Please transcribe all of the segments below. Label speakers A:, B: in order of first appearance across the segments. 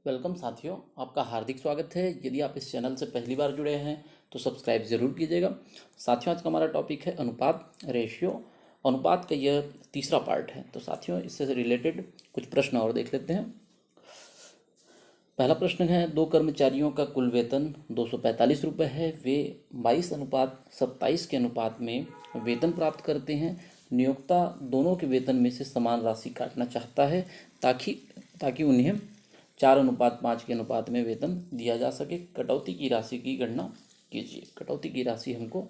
A: Welcome साथियों, आपका हार्दिक स्वागत है। यदि आप इस चैनल से पहली बार जुड़े हैं तो सब्सक्राइब ज़रूर कीजिएगा। साथियों, आज का हमारा टॉपिक है अनुपात, रेशियो। अनुपात का यह तीसरा पार्ट है। तो साथियों, इससे रिलेटेड कुछ प्रश्न और देख लेते हैं। पहला प्रश्न है, दो कर्मचारियों का कुल वेतन 245 रुपये है। वे 22:27 के अनुपात में वेतन प्राप्त करते हैं। नियोक्ता दोनों के वेतन में से समान राशि काटना चाहता है ताकि ताकि उन्हें 4:5 के अनुपात में वेतन दिया जा सके। कटौती की राशि की गणना कीजिए। कटौती की राशि हमको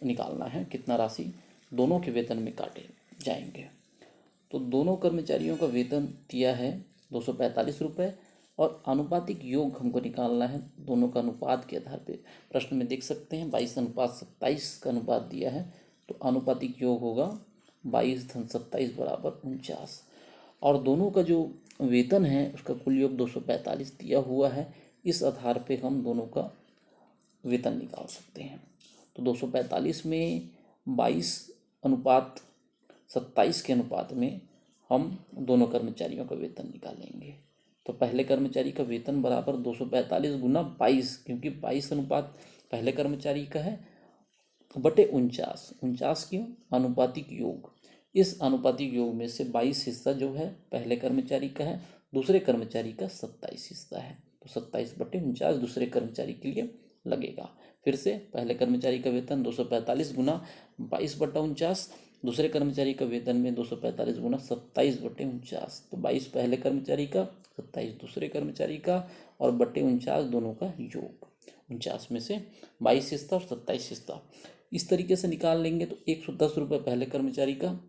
A: निकालना है, कितना राशि दोनों के वेतन में काटे जाएंगे। तो दोनों कर्मचारियों का वेतन दिया है 245 रुपये और आनुपातिक योग हमको निकालना है दोनों का अनुपात के आधार पे। प्रश्न में देख सकते हैं 22:27 का अनुपात दिया है, तो आनुपातिक योग होगा 22:27 बराबर 49। और दोनों का जो वेतन है उसका कुल योग 245 दिया हुआ है। इस आधार पे हम दोनों का वेतन निकाल सकते हैं। तो 245 में 22:27 के अनुपात में हम दोनों कर्मचारियों का वेतन निकालेंगे। तो पहले कर्मचारी का वेतन बराबर 245 गुना 22, क्योंकि 22 अनुपात पहले कर्मचारी का है बटे 49। 49 क्यों? आनुपातिक योग। इस आनुपातिक योग में से 22 हिस्सा जो है पहले कर्मचारी का है, दूसरे कर्मचारी का 27 हिस्सा है। तो 27/49 दूसरे कर्मचारी के लिए लगेगा। फिर से पहले कर्मचारी का वेतन 245 गुना 22/49, दूसरे कर्मचारी का वेतन में 245 गुना 27/49। तो 22 पहले कर्मचारी का, 27 दूसरे कर्मचारी का और बटे 49 दोनों का योग। 49 में से 22 हिस्सा और 27 हिस्सा इस तरीके से निकाल लेंगे तो 110 रुपये पहले कर्मचारी का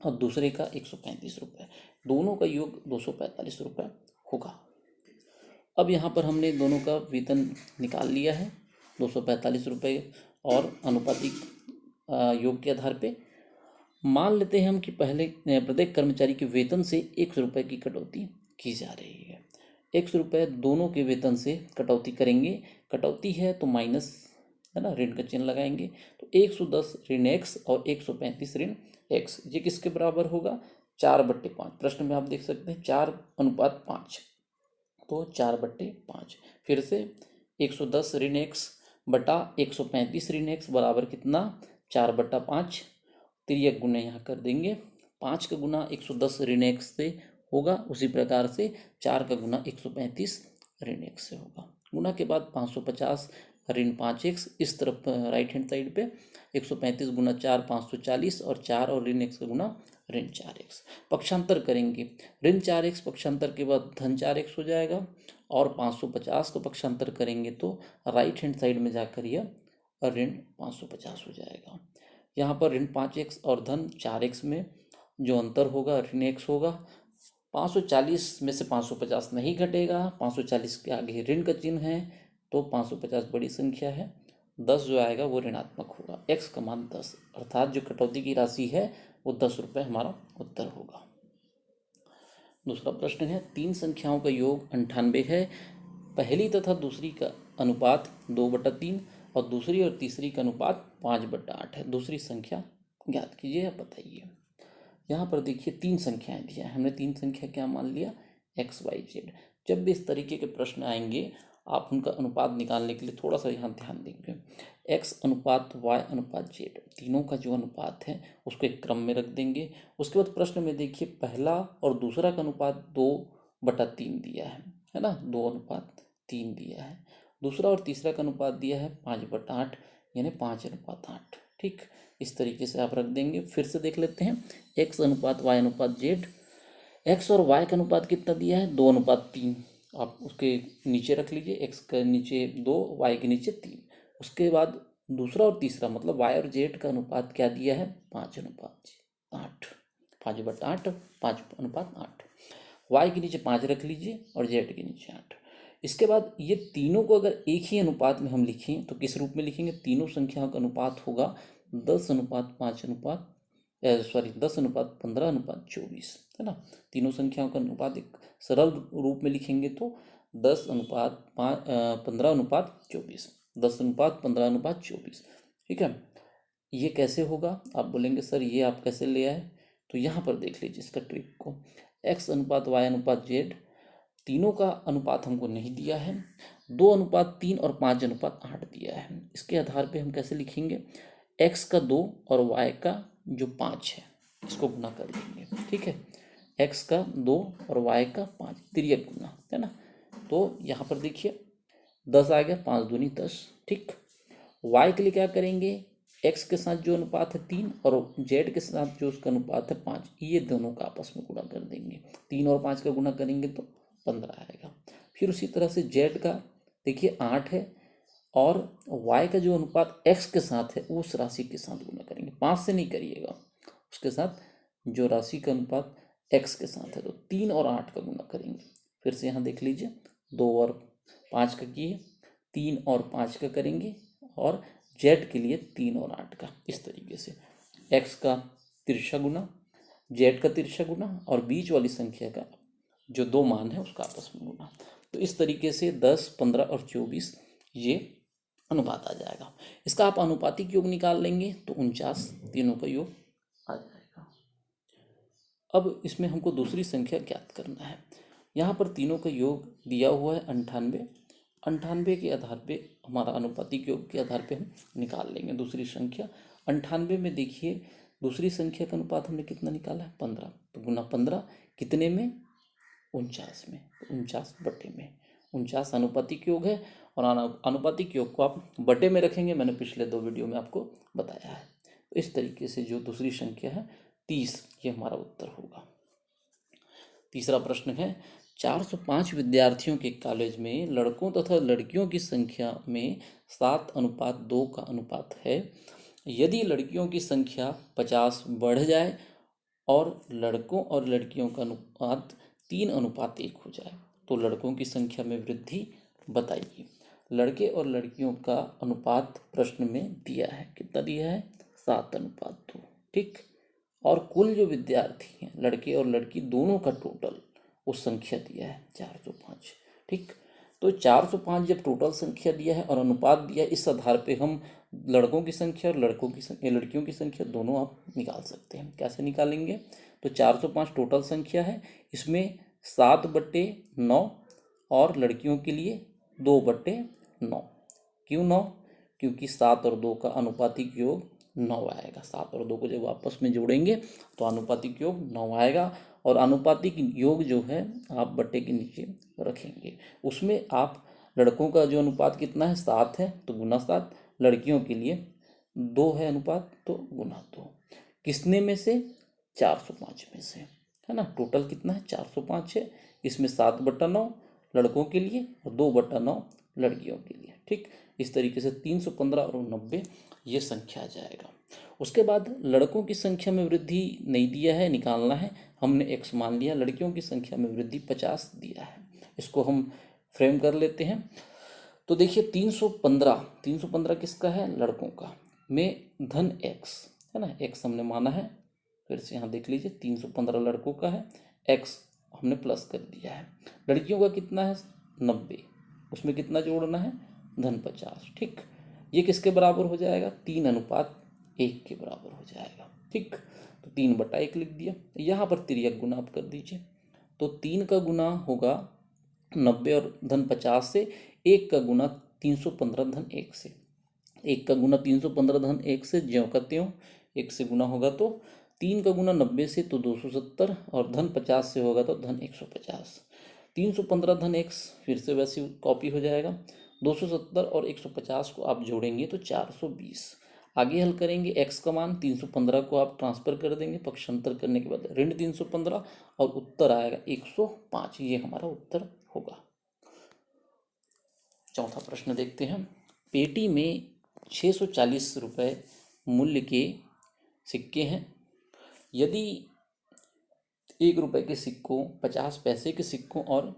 A: और दूसरे का 135 रुपये, दोनों का योग 245 रुपये होगा। अब यहाँ पर हमने दोनों का वेतन निकाल लिया है 245 रुपये और अनुपातिक योग के आधार पे। मान लेते हैं हम कि पहले प्रत्येक कर्मचारी के वेतन से 100 रुपये की कटौती की जा रही है। 100 रुपये दोनों के वेतन से कटौती करेंगे। कटौती है तो माइनस है ना, ऋण का चिन्ह लगाएंगे। तो 110 ऋण एक्स और 135 ऋण एक्स, ये किसके बराबर होगा? 4/5। प्रश्न में आप देख सकते हैं 4:5, तो 4/5। फिर से 110 ऋण एक्स बटा 135 ऋण एक्स बराबर कितना? 4/5। तिर्यक गुना यहाँ कर देंगे। 5 का गुना 110 ऋण एक्स से होगा, उसी प्रकार से 4 का गुना 135 ऋण एक्स से होगा। गुना के बाद 550 ऋण 5x इस तरफ राइट हैंड साइड पे 135 गुना 4 540 और 4 और ऋण एक्स का गुना ऋण 4x। पक्षांतर करेंगे, ऋण 4x पक्षांतर के बाद धन 4x हो जाएगा और 550 को पक्षांतर करेंगे तो राइट हैंड साइड में जाकर यह ऋण 550 हो जाएगा। यहाँ पर ऋण 5x और धन 4x में जो अंतर होगा ऋण x होगा। 540 में से 550 नहीं घटेगा, 540 के आगे ऋण का चिन्ह है तो 550 बड़ी संख्या है, 10 जो आएगा वो ऋणात्मक होगा। x का मान 10, अर्थात जो कटौती की राशि है वो 10 रुपये हमारा उत्तर होगा। दूसरा प्रश्न है, तीन संख्याओं का योग 98 है। पहली तथा दूसरी का अनुपात 2/3 और दूसरी और तीसरी का अनुपात 5/8 है। दूसरी संख्या ज्ञात कीजिए या बताइए। यहाँ पर देखिए तीन संख्याएं दिया है, हमने तीन संख्या क्या मान लिया? XYZ। जब भी इस तरीके के प्रश्न आएंगे आप उनका अनुपात निकालने के लिए थोड़ा सा यहाँ ध्यान देंगे। X अनुपात Y अनुपात Z, तीनों का जो अनुपात है उसको एक क्रम में रख देंगे। उसके बाद प्रश्न में देखिए पहला और दूसरा का अनुपात 2/3 दिया है ना, 2:3 दिया है। दूसरा और तीसरा का अनुपात दिया है 5/8, यानी 5:8। ठीक, इस तरीके से आप रख देंगे। फिर से देख लेते हैं x अनुपात y अनुपात z। x और y का अनुपात कितना दिया है? 2:3। आप उसके नीचे रख लीजिए, x के नीचे 2, y के नीचे 3। उसके बाद दूसरा और तीसरा मतलब y और z का अनुपात क्या दिया है? 5:8। 5/8, 5:8। y के नीचे 5 रख लीजिए और z के नीचे 8। इसके बाद ये तीनों को अगर एक ही अनुपात में हम लिखें तो किस रूप में लिखेंगे? तीनों संख्याओं का अनुपात होगा 10:15:24 है ना। तीनों संख्याओं का अनुपात एक सरल रूप में लिखेंगे तो 10:15:24, 10:15:24। ठीक है, ये कैसे होगा? आप बोलेंगे सर ये आप कैसे ले आए? तो यहाँ पर देख लीजिए इसका ट्रिक को। x अनुपात y अनुपात z तीनों का अनुपात हमको नहीं दिया है, 2:3 और 5:8 दिया है। इसके आधार पे हम कैसे लिखेंगे, x का 2 और y का जो 5 है इसको गुना कर लेंगे। ठीक है, x का 2 और y का 5 तिर्यक गुना है ना। तो यहाँ पर देखिए 10 आ गया, 5 दूनी 10। ठीक, y के लिए क्या करेंगे, x के साथ जो अनुपात है 3 और z के साथ जो उसका अनुपात है 5, ये दोनों का आपस में गुणा कर देंगे। 3 और 5 का गुणा करेंगे तो 15 आएगा। फिर उसी तरह से z का देखिए 8 है और y का जो अनुपात x के साथ है उस राशि के साथ गुणा करेंगे। 5 से नहीं करिएगा, उसके साथ जो राशि का अनुपात x के साथ है, तो 3 और 8 का गुणा करेंगे। फिर से यहाँ देख लीजिए 2 और 5 का किए, 3 और 5 का करेंगे और z के लिए 3 और 8 का। इस तरीके से x का तिरछा गुना, z का तिरछा गुना और बीच वाली संख्या का जो 2 मान है उसका आपस में गुना। तो इस तरीके से 10, 15 और 24 ये अनुपात आ जाएगा। इसका आप अनुपातिक योग निकाल लेंगे तो 49 तीनों का योग आ जाएगा। अब इसमें हमको दूसरी संख्या ज्ञात करना है। यहाँ पर तीनों का योग दिया हुआ है 98। 98 के आधार पे हमारा अनुपातिक योग के आधार पे हम निकाल लेंगे दूसरी संख्या। 98 में देखिए दूसरी संख्या का अनुपात हमने कितना निकाला है, 15। तो गुना 15 कितने में, 49 में। 49 बटे में, 49 अनुपातिक योग है और अनुपातिक योग को आप बटे में रखेंगे, मैंने पिछले 2 वीडियो में आपको बताया है। तो इस तरीके से जो दूसरी संख्या है 30, ये हमारा उत्तर होगा। तीसरा प्रश्न है, 405 विद्यार्थियों के कॉलेज में लड़कों तथा लड़कियों की संख्या में 7:2 का अनुपात है। यदि लड़कियों की संख्या 50 बढ़ जाए और लड़कों और लड़कियों का अनुपात 3:1 हो जाए तो लड़कों की संख्या में वृद्धि बताइए। लड़के और लड़कियों का अनुपात प्रश्न में दिया है, कितना दिया है, 7:2। ठीक, और कुल जो विद्यार्थी हैं लड़के और लड़की दोनों का टोटल उस संख्या दिया है 405। ठीक, तो 405 जब टोटल संख्या दिया है और अनुपात दिया है, इस आधार पे हम लड़कों की संख्या और लड़कियों की संख्या दोनों आप निकाल सकते हैं। कैसे निकालेंगे, तो 405 टोटल संख्या है, इसमें 7/9 और लड़कियों के लिए 2/9। क्यों 9, क्योंकि 7 और 2 का अनुपातिक योग 9 आएगा। 7 और 2 को जब आपस में जोड़ेंगे तो अनुपातिक योग 9 आएगा। और अनुपातिक योग जो है आप बट्टे के नीचे रखेंगे। उसमें आप लड़कों का जो अनुपात कितना है, 7 है तो गुना 7, लड़कियों के लिए 2 है अनुपात तो गुना 2। किसने में से, 405 में से, है ना। टोटल कितना है, 405 है, इसमें 7/9 लड़कों के लिए और 2/9 लड़कियों के लिए। ठीक, इस तरीके से 315 और 90 ये संख्या आ जाएगा। उसके बाद लड़कों की संख्या में वृद्धि नहीं दिया है, निकालना है। हमने x मान लिया, लड़कियों की संख्या में वृद्धि 50 दिया है। इसको हम फ्रेम कर लेते हैं। तो देखिए 315 किसका है, लड़कों का, में धन x है ना, x हमने माना है। फिर से यहाँ देख लीजिए 315 लड़कों का है, x हमने प्लस कर दिया है। लड़कियों का कितना है, 90, उसमें कितना जोड़ना है, धन 50। ठीक, ये किसके बराबर हो जाएगा, 3:1 के बराबर हो जाएगा। ठीक, तो 3/1 लिख दिया। यहाँ पर तिर्यक गुना आप कर दीजिए, तो 3 का गुना होगा 90 और धन 50 से, 1 का गुना 315 धन 1 से। 1 का गुना 315 धन 1 से ज्यों का त्यों 1 से गुना होगा तो 3 का गुना 90 से तो 270 और धन 50 से होगा तो धन 150। 315 धन x फिर से वैसे कॉपी हो जाएगा। 270 और 150 को आप जोड़ेंगे तो 420। आगे हल करेंगे, x का मान 315 को आप ट्रांसफर कर देंगे, पक्षांतर करने के बाद ऋण 315 और उत्तर आएगा 105। ये हमारा उत्तर होगा। चौथा प्रश्न देखते हैं। पेटी में 640 रुपये मूल्य के सिक्के हैं। यदि 1 रुपये के सिक्कों, 50 पैसे के सिक्कों और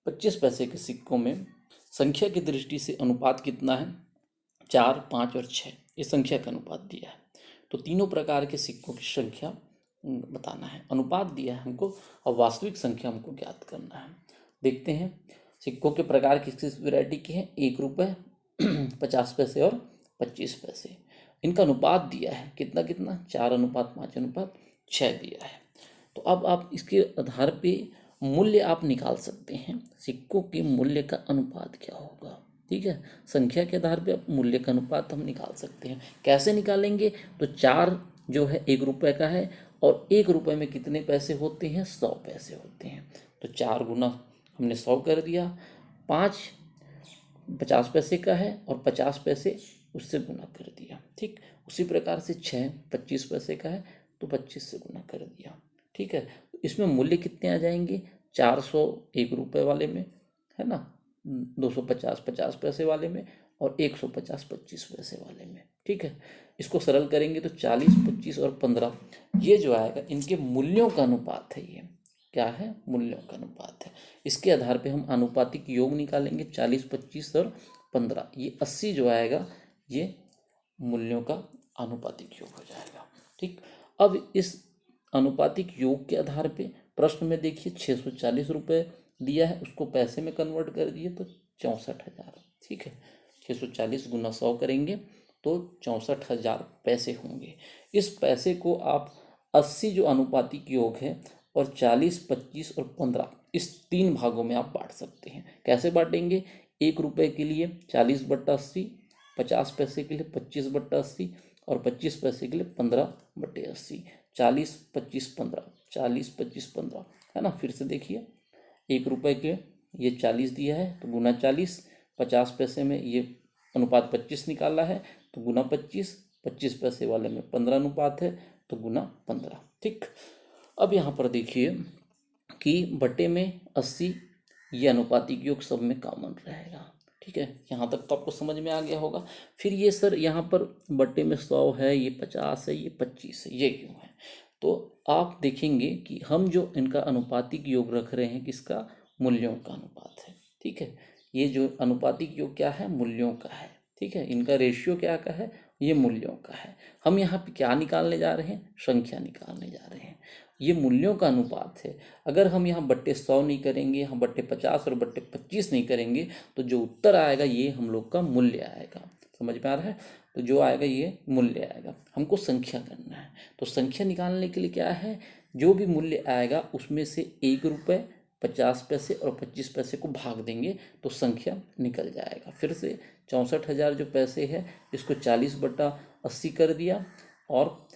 A: 25 पैसे के सिक्कों में संख्या की दृष्टि से अनुपात कितना है, 4, 5 और 6, इस संख्या का अनुपात दिया है। तो तीनों प्रकार के सिक्कों की संख्या बताना है। अनुपात दिया है हमको और वास्तविक संख्या हमको ज्ञात करना है। देखते हैं सिक्कों के प्रकार किस किस वैरायटी के हैं। 1 रुपये, 50 पैसे और 25 पैसे। इनका अनुपात दिया है कितना कितना, 4:5:6 दिया है। तो अब आप इसके आधार पे मूल्य आप निकाल सकते हैं, सिक्कों के मूल्य का अनुपात क्या होगा। ठीक है, संख्या के आधार पे मूल्य का अनुपात हम निकाल सकते हैं। कैसे निकालेंगे, तो 4 जो है 1 रुपये का है और 1 रुपये में कितने पैसे होते हैं, 100 पैसे होते हैं। तो 4 गुना हमने 100 कर दिया, 5 50 पैसे का है और 50 पैसे उससे गुना कर दिया। ठीक, उसी प्रकार से 6 25 पैसे का है तो 25 से गुना कर दिया। ठीक है, इसमें मूल्य कितने आ जाएंगे, 400 1 रुपये वाले में, है ना, 250 50 पैसे वाले में और 150 25 पैसे वाले में। ठीक है, इसको सरल करेंगे तो 40 25 और 15 ये जो आएगा इनके मूल्यों का अनुपात है। ये क्या है, मूल्यों का अनुपात है। इसके आधार पे हम अनुपातिक योग निकालेंगे, 40 25 और 15, ये 80 जो आएगा ये मूल्यों का अनुपातिक योग हो जाएगा। ठीक, अब इस अनुपातिक योग के आधार पे प्रश्न में देखिए 640 रुपये दिया है, उसको पैसे में कन्वर्ट कर दिए तो 64,000। ठीक है, 640 गुना 100 करेंगे तो 64,000 पैसे होंगे। इस पैसे को आप 80 जो अनुपातिक योग है और 40 25 और 15 इस 3 भागों में आप बांट सकते हैं। कैसे बांटेंगे, 1 रुपये के लिए 40/80, 50 पैसे के लिए 25/80 और 25 पैसे के लिए 15/80। 40 25 15, 40 25 15, है ना। फिर से देखिए, 1 रुपये के ये 40 दिया है तो गुना 40, 50 पैसे में ये अनुपात 25 निकाला है तो गुना 25, 25 पैसे वाले में 15 अनुपात है तो गुना 15। ठीक, अब यहाँ पर देखिए कि बटे में 80 ये अनुपातिक योग सब में कॉमन रहेगा। ठीक है, यहाँ तक तो आपको समझ में आ गया होगा। फिर ये सर यहाँ पर बटे में 100 है, ये 50 है, ये 25 है, ये क्यों है, तो आप देखेंगे कि हम जो इनका अनुपातिक योग रख रहे हैं किसका, मूल्यों का अनुपात है। ठीक है, ये जो अनुपातिक योग क्या है, मूल्यों का है। ठीक है, इनका रेशियो क्या का है, ये मूल्यों का है। हम यहाँ पे क्या निकालने जा रहे हैं, संख्या निकालने जा रहे हैं। ये मूल्यों का अनुपात है। अगर हम यहाँ बट्टे 100 नहीं करेंगे, यहाँ बट्टे 50 और बट्टे 25 नहीं करेंगे तो जो उत्तर आएगा ये हम लोग का मूल्य आएगा। समझ में आ रहा है, तो जो आएगा ये मूल्य आएगा। हमको संख्या करना है, तो संख्या निकालने के लिए क्या है, जो भी मूल्य आएगा उसमें से 1 रुपये 50 पैसे और 25 पैसे को भाग देंगे तो संख्या निकल जाएगा। फिर से 64,000 जो पैसे है इसको 40/80 कर दिया और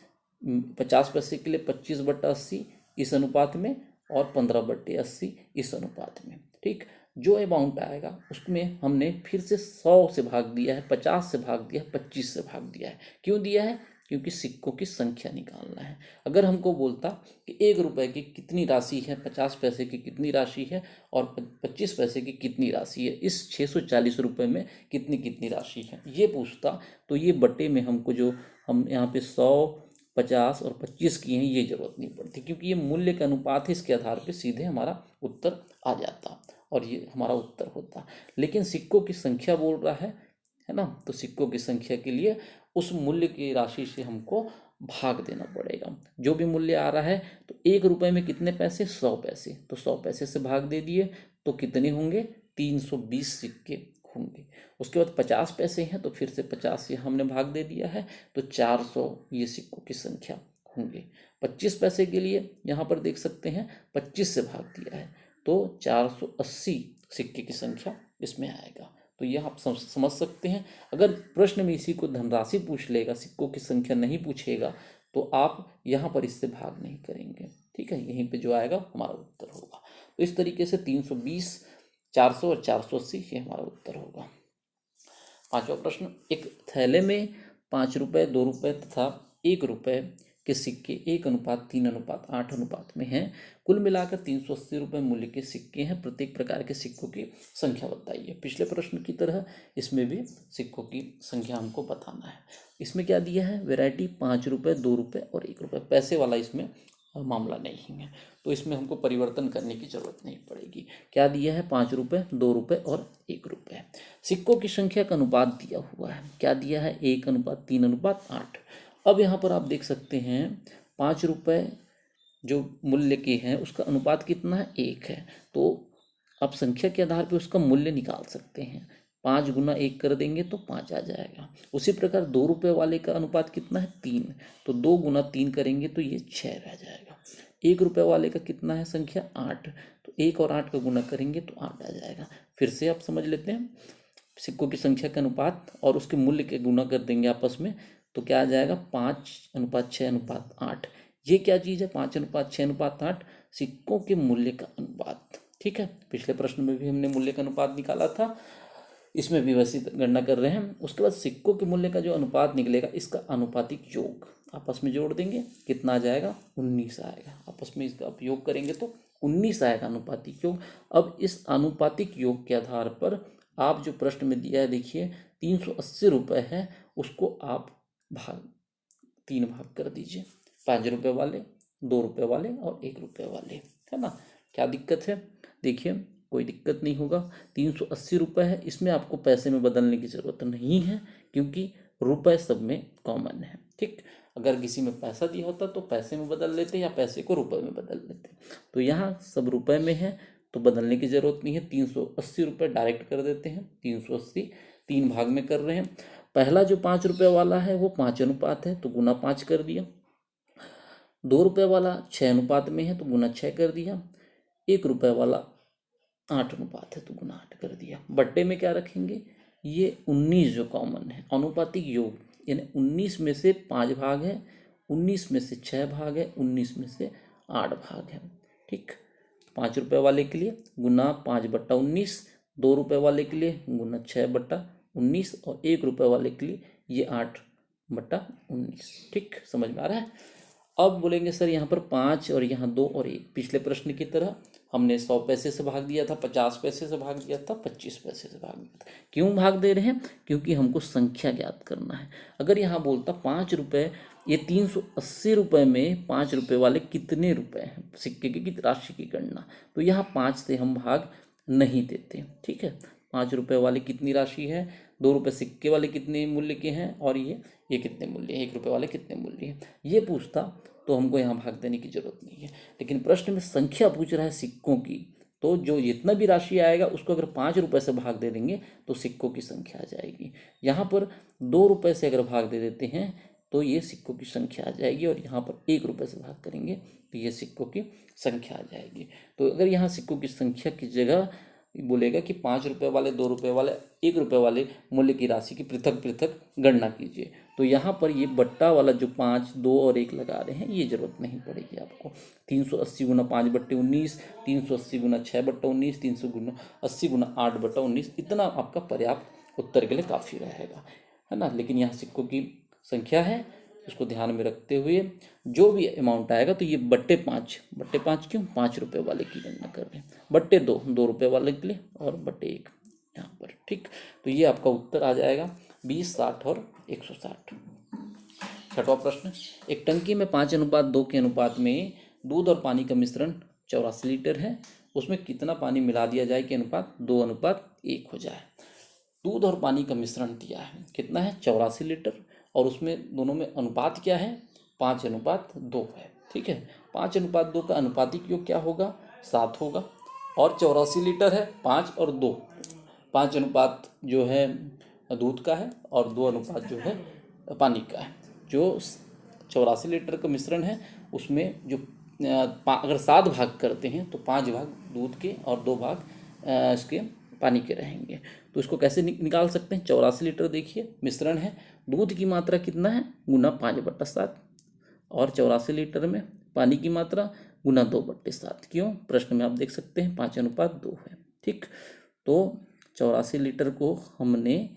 A: 50 पैसे के लिए 25/80 इस अनुपात में और 15/80 इस अनुपात में। ठीक, जो अमाउंट आएगा उसमें हमने फिर से 100 से भाग दिया है, 50 से भाग दिया है, 25 से भाग दिया है। क्यों दिया है, क्योंकि सिक्कों की संख्या निकालना है। अगर हमको बोलता कि 1 रुपये की कितनी राशि है, 50 पैसे की कितनी राशि है और 25 पैसे की कितनी राशि है, इस 640 रुपये में कितनी कितनी राशि है, ये पूछता तो ये बटे में हमको जो हम यहाँ पे 100 50 और 25 की हैं ये जरूरत नहीं पड़ती, क्योंकि ये मूल्य का अनुपात है। इसके आधार पे सीधे हमारा उत्तर आ जाता और ये हमारा उत्तर होता। लेकिन सिक्कों की संख्या बोल रहा है ना, तो सिक्कों की संख्या के लिए उस मूल्य की राशि से हमको भाग देना पड़ेगा। जो भी मूल्य आ रहा है तो 1 रुपये में कितने पैसे, 100 पैसे, तो 100 पैसे से भाग दे दिए तो कितने होंगे, 320 सिक्के होंगे। उसके बाद 50 पैसे हैं तो फिर से 50 से हमने भाग दे दिया है तो 400 ये सिक्कों की संख्या होंगे। 25 पैसे के लिए यहाँ पर देख सकते हैं 25 से भाग दिया है तो 480 सिक्के की संख्या इसमें आएगा। तो यह आप समझ सकते हैं। अगर प्रश्न में इसी को धनराशि पूछ लेगा, सिक्कों की संख्या नहीं पूछेगा, तो आप यहाँ पर इससे भाग नहीं करेंगे। ठीक है, यहीं पे जो आएगा हमारा उत्तर होगा। तो इस तरीके से 320 400 और 480 ये हमारा उत्तर होगा। 5वां प्रश्न, एक थैले में 5 रुपये 2 रुपये तथा 1 रुपये के सिक्के 1:3:8 अनुपात में हैं। कुल मिलाकर 380 रुपये मूल्य के सिक्के हैं। प्रत्येक प्रकार के सिक्कों की संख्या बताइए। पिछले प्रश्न की तरह इसमें भी सिक्कों की संख्या हमको बताना है। इसमें क्या दिया है, वैरायटी 5 रुपये 2 रुपये और 1 रुपये, पैसे वाला इसमें मामला नहीं है, तो इसमें हमको परिवर्तन करने की जरूरत नहीं पड़ेगी। क्या दिया है, 5 रुपये 2 रुपये और 1 रुपये। सिक्कों की संख्या का अनुपात दिया हुआ है, क्या दिया है, 1:3:8। अब यहाँ पर आप देख सकते हैं 5 रुपये जो मूल्य के हैं उसका अनुपात कितना है, 1 है। तो आप संख्या के आधार पर उसका मूल्य निकाल सकते हैं। 5 गुना 1 कर देंगे तो 5 आ जाएगा। उसी प्रकार 2 रुपये वाले का अनुपात कितना है, 3, तो 2 गुना 3 करेंगे तो ये 6 रह जाएगा। ₹1 वाले का कितना है संख्या 8, तो 1 और 8 का गुना करेंगे तो 8 आ जाएगा। फिर से आप समझ लेते हैं, सिक्कों की संख्या का अनुपात और उसके मूल्य के गुना कर देंगे आपस में, तो क्या आ जाएगा 5:6:8। ये क्या चीज़ है 5:6:8? सिक्कों के मूल्य का अनुपात। ठीक है, पिछले प्रश्न में भी हमने मूल्य का अनुपात निकाला था, इसमें भी वैसी गणना कर रहे हैं। उसके बाद सिक्कों के मूल्य का जो अनुपात निकलेगा इसका अनुपातिक योग आपस में जोड़ देंगे, कितना आ जाएगा 19 आएगा। आपस में इसका उपयोग करेंगे तो 19 आएगा अनुपातिक योग। अब इस अनुपातिक योग के आधार पर आप जो प्रश्न में दिया है देखिए 380 रुपये है, उसको आप तीन भाग कर दीजिए, ₹5 वाले, ₹2 वाले और ₹1 वाले, है ना। क्या दिक्कत है? देखिए कोई दिक्कत नहीं होगा। 380 रुपये है, इसमें आपको पैसे में बदलने की ज़रूरत नहीं है क्योंकि रुपए सब में कॉमन है। ठीक, अगर किसी में पैसा दिया होता तो पैसे में बदल लेते या पैसे को रुपए में बदल लेते, तो यहाँ सब रुपए में है तो बदलने की ज़रूरत नहीं है। 380 रुपये डायरेक्ट कर देते हैं। 380 तीन भाग में कर रहे हैं। पहला जो ₹5 वाला है वो 5 अनुपात है तो गुना 5 कर दिया। ₹2 वाला 6 अनुपात में है तो गुना 6 कर दिया। ₹1 वाला 8 अनुपात है तो गुना 8 कर दिया। बट्टे में क्या रखेंगे? ये 19 जो कॉमन है, अनुपातिक योग, यानी 19 में से 5 भाग है, 19 में से 6 भाग है, 19 में से 8 भाग है। ठीक, ₹5 वाले के लिए गुना 5/19, ₹2 वाले के लिए गुना 6/19 और ₹1 वाले के लिए ये 8/19। ठीक, समझ में आ रहा है? अब बोलेंगे सर यहाँ पर 5 और यहाँ 2 और 1, पिछले प्रश्न की तरह हमने 100 पैसे से भाग दिया था, 50 पैसे से भाग दिया था, 25 पैसे से भाग दिया था। क्यों भाग दे रहे हैं? क्योंकि हमको संख्या ज्ञात करना है। अगर यहाँ बोलता ₹5, ये 380 रुपये में ₹5 वाले कितने रुपए हैं, सिक्के की राशि की गणना, तो यहाँ 5 से हम भाग नहीं देते। ठीक है, ₹5 वाले कितनी राशि है, ₹2 सिक्के वाले कितने मूल्य के हैं और ये कितने मूल्य है, ₹1 वाले कितने मूल्य है, ये पूछता तो हमको यहाँ भाग देने की जरूरत नहीं है। लेकिन प्रश्न में संख्या पूछ रहा है सिक्कों की, तो जो जितना भी राशि आएगा उसको अगर ₹5 से भाग दे देंगे तो सिक्कों की संख्या आ जाएगी। यहाँ पर ₹2 से अगर भाग दे देते हैं तो ये सिक्कों की संख्या आ जाएगी, और यहाँ पर ₹1 से भाग करेंगे तो ये सिक्कों की संख्या आ जाएगी। तो अगर यहाँ सिक्कों की संख्या की जगह बोलेगा कि ₹5 वाले, ₹2 वाले, ₹1 वाले मूल्य की राशि की पृथक पृथक गणना कीजिए, तो यहाँ पर ये बट्टा वाला जो 5, 2 और 1 लगा रहे हैं ये जरूरत नहीं पड़ेगी आपको। 380 गुना 5/19, 380 गुना 6/19, 380 गुना 8/19, इतना आपका पर्याप्त उत्तर के लिए काफ़ी रहेगा, है ना। लेकिन यहाँ सिक्कों की संख्या है, उसको ध्यान में रखते हुए जो भी अमाउंट आएगा तो ये बट्टे 5 क्यों, ₹5 वाले की गणना कर रहे हैं, बट्टे 2 ₹2 वाले के लिए और बट्टे 1 यहाँ पर। ठीक, तो ये आपका उत्तर आ जाएगा 20, 60 और 160। छठवां प्रश्न, एक टंकी में 5:2 के अनुपात में दूध और पानी का मिश्रण 84 लीटर है, उसमें कितना पानी मिला दिया जाए कि अनुपात 2:1 हो जाए। दूध और पानी का मिश्रण दिया है, कितना है 84 लीटर, और उसमें दोनों में अनुपात क्या है 5:2 है। ठीक है, 5:2 का अनुपातिक योग क्या होगा 7 होगा, और 84 लीटर है, 5 और 2, 5 अनुपात जो है दूध का है और 2 अनुपात जो है पानी का है। जो 84 लीटर का मिश्रण है उसमें जो अगर 7 भाग करते हैं तो 5 भाग दूध के और 2 भाग इसके पानी के रहेंगे। तो इसको कैसे निकाल सकते हैं? 84 लीटर देखिए मिश्रण है, दूध की मात्रा कितना है गुना 5/7, और 84 लीटर में पानी की मात्रा गुना 2/7। क्यों? प्रश्न में आप देख सकते हैं 5:2 है। ठीक, तो 84 लीटर को हमने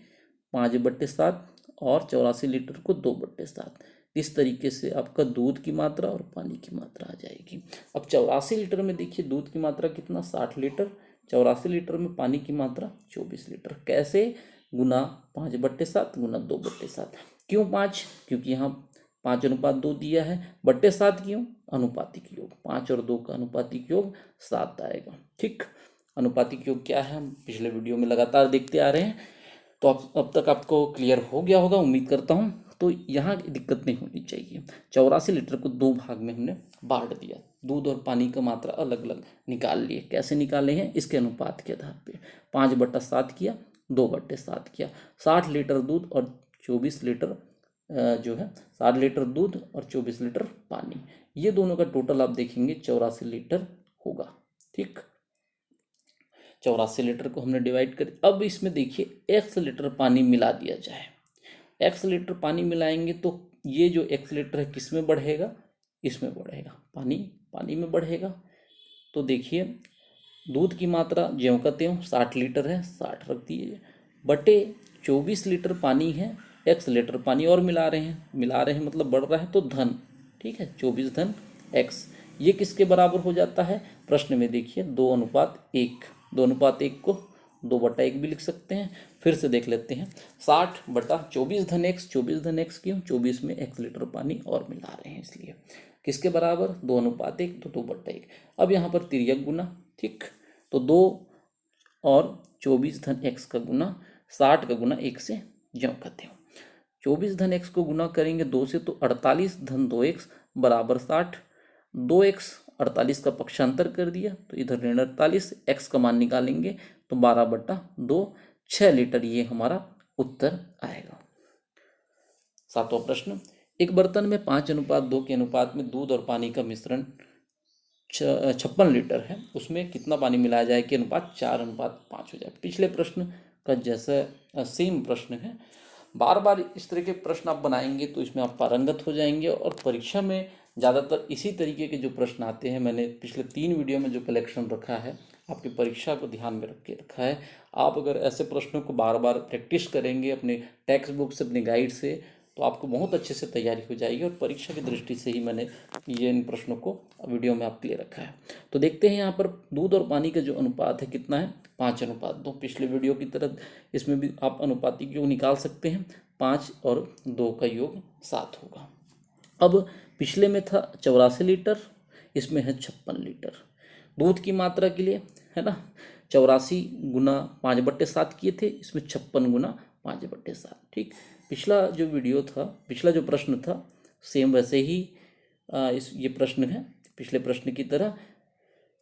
A: 5/7 और 84 लीटर को 2/7, इस तरीके से आपका दूध की मात्रा और पानी की मात्रा आ जाएगी। अब 84 लीटर में देखिए दूध की मात्रा कितना 60 लीटर, 84 लीटर में पानी की मात्रा 24 लीटर। कैसे? गुना 5/7 गुना 2/7। क्यों 5? क्योंकि यहाँ 5:2 दिया है। बट्टे 7 क्यों? अनुपातिक योग, 5 और 2 का अनुपातिक योग 7 आएगा। ठीक, अनुपातिक योग क्या है हम पिछले वीडियो में लगातार देखते आ रहे हैं, तो अब तक आपको क्लियर हो गया होगा उम्मीद करता हूँ। तो यहाँ दिक्कत नहीं होनी चाहिए। 84 लीटर को 2 भाग में हमने बांट दिया, दूध और पानी का मात्रा अलग अलग निकाल लिए। कैसे निकाले हैं? इसके अनुपात के आधार पे 5/7 किया, 2/7 किया। 60 लीटर दूध और 24 लीटर जो है 60 लीटर दूध और 24 लीटर पानी, ये दोनों का टोटल आप देखेंगे 84 लीटर होगा। ठीक, 84 लीटर को हमने डिवाइड कर, अब इसमें देखिए x लीटर पानी मिला दिया जाए, x लीटर पानी मिलाएंगे तो ये जो x लीटर है किस में बढ़ेगा, इसमें बढ़ेगा, पानी में बढ़ेगा। तो देखिए दूध की मात्रा ज्यों का त्यों 60 लीटर है, 60 रख दीजिए, बटे 24 लीटर पानी है, x लीटर पानी और मिला रहे हैं मतलब बढ़ रहा है तो धन, ठीक है, 24 धन x, ये किसके बराबर हो जाता है, प्रश्न में देखिए 2:1, 2:1 को 2/1 भी लिख सकते हैं। फिर से देख लेते हैं, 60/24 धन x, 24 धन x क्यों, 24 में x लीटर पानी और मिला रहे हैं इसलिए, किसके बराबर 2:1 तो 2/1। अब यहाँ पर तिर्यक गुना, ठीक, तो 2 और 24 धन x का गुना 60 का गुना 1 से ज्यों का त्यों, 24 धन x को गुना करेंगे 2 से तो 48 धन 2x बराबर 60, 2x 48 का पक्षांतर कर दिया तो इधर ऋण 48, x का मान निकालेंगे तो 12/2, 6 लीटर ये हमारा उत्तर आएगा। 7वां प्रश्न, एक बर्तन में 5:2 के अनुपात में दूध और पानी का मिश्रण 56 लीटर है, उसमें कितना पानी मिलाया जाए कि अनुपात 4:5 हो जाए। पिछले प्रश्न का जैसा सेम प्रश्न है, बार बार इस तरह के प्रश्न आप बनाएंगे तो इसमें आप पारंगत हो जाएंगे और परीक्षा में ज़्यादातर इसी तरीके के जो प्रश्न आते हैं। मैंने पिछले 3 वीडियो में जो कलेक्शन रखा है आपकी परीक्षा को ध्यान में रख के रखा है। आप अगर ऐसे प्रश्नों को बार बार प्रैक्टिस करेंगे अपने टेक्स्ट बुक से, अपने गाइड से, तो आपको बहुत अच्छे से तैयारी हो जाएगी और परीक्षा की दृष्टि से ही मैंने ये इन प्रश्नों को वीडियो में आपके लिए रखा है। तो देखते हैं यहाँ पर दूध और पानी का जो अनुपात है कितना है, 5:2। पिछले वीडियो की तरह इसमें भी आप अनुपातिक योग निकाल सकते हैं, 5 और 2 का योग 7 होगा। अब पिछले में था 84 लीटर, इसमें है 56 लीटर। दूध की मात्रा के लिए है ना, 84 गुना 5/7 किए थे, इसमें 56 गुना 5/7। ठीक, पिछला जो वीडियो था, पिछला जो प्रश्न था सेम वैसे ही ये प्रश्न है, पिछले प्रश्न की तरह,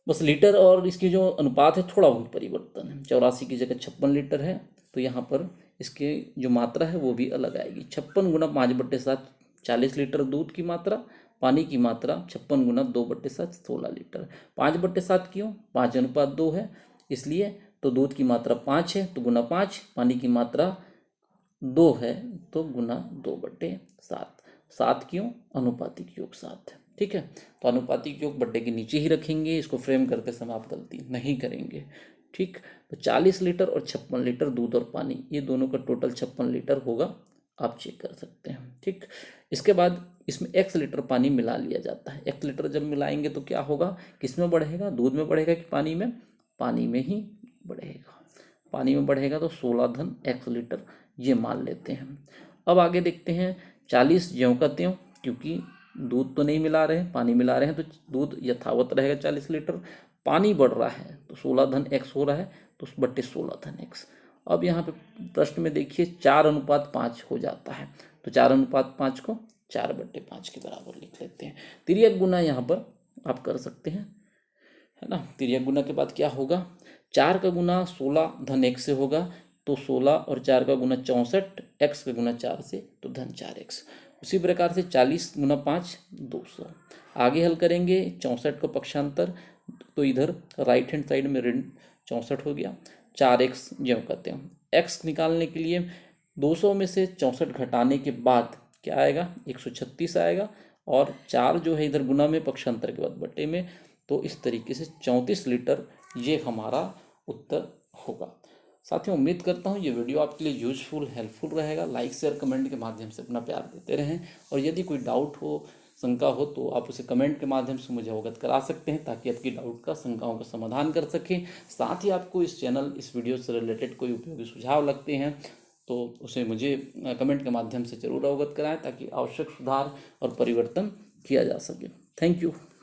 A: बस लीटर और इसकी जो अनुपात है थोड़ा बहुत परिवर्तन है। 84 की जगह 56 लीटर है तो यहाँ पर इसके जो मात्रा है वो भी अलग आएगी। 56 गुना 5/7 40 लीटर दूध की मात्रा, पानी की मात्रा 56 गुना 2/7 16 लीटर। 5/7 क्यों, 5:2 है इसलिए, तो दूध की मात्रा 5 है तो गुना 5, पानी की मात्रा 2 है तो गुना 2/7। 7 क्यों, अनुपातिक योग 7 है। ठीक है, तो अनुपातिक योग बट्टे के नीचे ही रखेंगे, इसको फ्रेम करते समय आप गलती नहीं करेंगे। ठीक, तो 40 लीटर और 56 लीटर दूध और पानी, ये दोनों का टोटल 56 लीटर होगा, आप चेक कर सकते हैं। ठीक, इसके बाद इसमें x लीटर पानी मिला लिया जाता है। x लीटर जब मिलाएंगे तो क्या होगा, किस में बढ़ेगा, दूध में बढ़ेगा कि पानी में, पानी में ही बढ़ेगा। पानी में बढ़ेगा तो 16 धन x लीटर ये मान लेते हैं। अब आगे देखते हैं, 40 ज्यों का त्यों, क्योंकि दूध तो नहीं मिला रहे हैं, पानी मिला रहे हैं, तो दूध यथावत रहेगा 40 लीटर। पानी बढ़ रहा है तो 16 धन x हो रहा है तो 16 धन x। अब यहाँ पे प्रश्न में देखिए 4:5 हो जाता है, तो 4:5 को 4/5 के बराबर लिख लेते हैं। तिर्यक गुना यहाँ पर आप कर सकते हैं, है ना। तिर्यक गुना के बाद क्या होगा, 4 का गुना 16 धन x से होगा तो 16 और 4 का गुना 64, x का गुना 4 से तो धन 4x। उसी प्रकार से 40 गुना 5 200। आगे हल करेंगे 64 को पक्षांतर, तो इधर राइट हैंड साइड में ऋण 64 हो गया, 4x ज्यों कहते हैं। x निकालने के लिए 200 में से 64 घटाने के बाद क्या आएगा, 136 आएगा, और 4 जो है इधर गुना में, पक्षांतर के बाद बट्टे में, तो इस तरीके से 34 लीटर ये हमारा उत्तर होगा। साथियों, उम्मीद करता हूँ ये वीडियो आपके लिए यूजफुल, हेल्पफुल रहेगा। लाइक शेयर कमेंट के माध्यम से अपना प्यार देते रहें, और यदि कोई डाउट हो, शंका हो, तो आप उसे कमेंट के माध्यम से मुझे अवगत करा सकते हैं, ताकि आपकी डाउट का, शंकाओं का समाधान कर सकें। साथ ही आपको इस चैनल, इस वीडियो से रिलेटेड कोई उपयोगी सुझाव लगते हैं तो उसे मुझे कमेंट के माध्यम से ज़रूर अवगत कराएं, ताकि आवश्यक सुधार और परिवर्तन किया जा सके। Thank you.